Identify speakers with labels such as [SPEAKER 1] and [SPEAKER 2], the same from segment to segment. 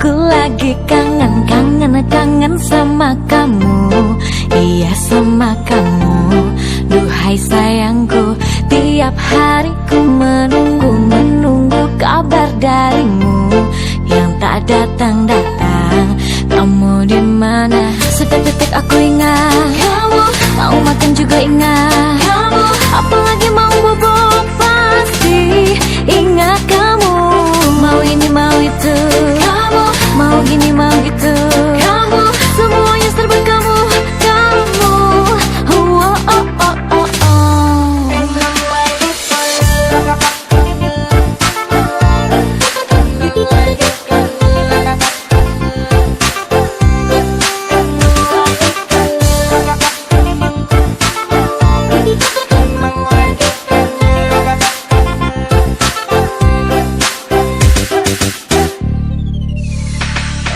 [SPEAKER 1] aku lagi kangen sama kamu. Iya sama kamu, duhai sayangku. Tiap hari ku menunggu kabar darimu yang tak datang. Kamu di mana? Setiap detik aku ingat kamu, mau makan juga ingat kamu, apalagi mau bobo pasti ingat kamu. Mau ini mau itu kamu, mau gini mau gitu kamu, semuanya serba kamu. Oh, oh, oh, oh, oh, oh.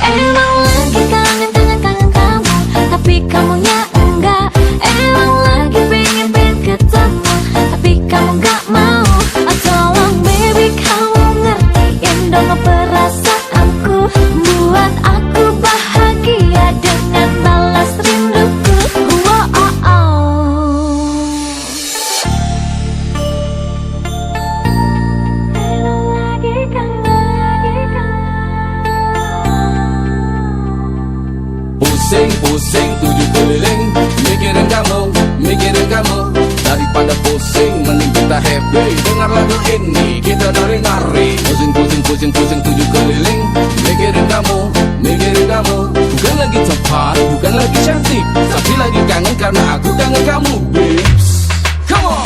[SPEAKER 1] Emang lagi kangen kamu, tapi kamunya enggak. Emang lagi pengen ketemu, tapi kamu gak mau. Oh, tolong baby kamu ngertiin dong perasaanku, buat aku bahagia dengan balas rinduku. Oh, oh, oh. Emang lagi kangen.
[SPEAKER 2] Pusing tujuh keliling, mikirin kamu. Daripada pusing, mending kita happy. Dengar lagu ini, kita nari-nari. Pusing tujuh keliling, mikirin kamu. Bukan lagi tepat, bukan lagi cantik, tapi lagi kangen karena aku kangen kamu, babes. Come on.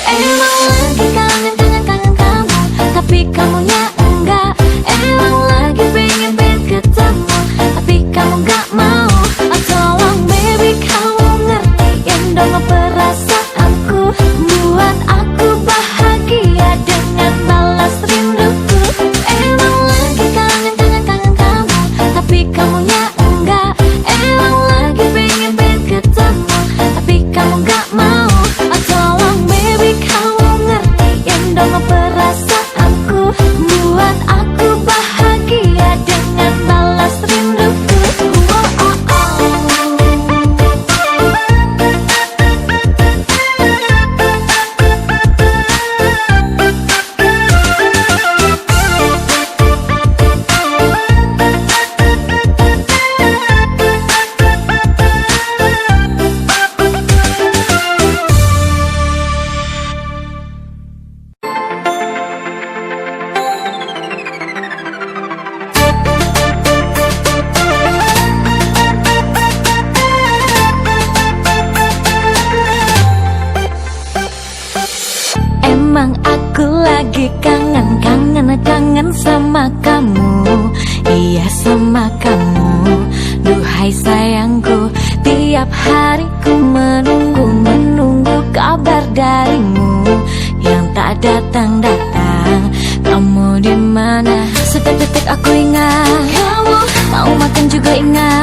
[SPEAKER 1] Emang lagi kangen kamu, tapi kamunya enggak. Emang lagi pengen ketemu, tapi kamu gak mau. Oh, tolong baby kamu ngertiin dong perasaanku, buat aku bahagia dengan balas rinduku. Emang lagi kangen kamu, tapi kamunya enggak. Emang lagi pengen ketemu, tapi kamu gak mau. Oh, tolong baby kamu ngertiin dong perasaanku, buat aku bahagia dengan balas rinduku. Oh, oh, oh. Emang aku lagi kangen sama kamu. Iya sama kamu, duhai sayangku. Tiap hari ku menunggu kabar darimu yang tak datang. Kamu di mana? Setiap detik aku ingat kamu, mau makan juga ingat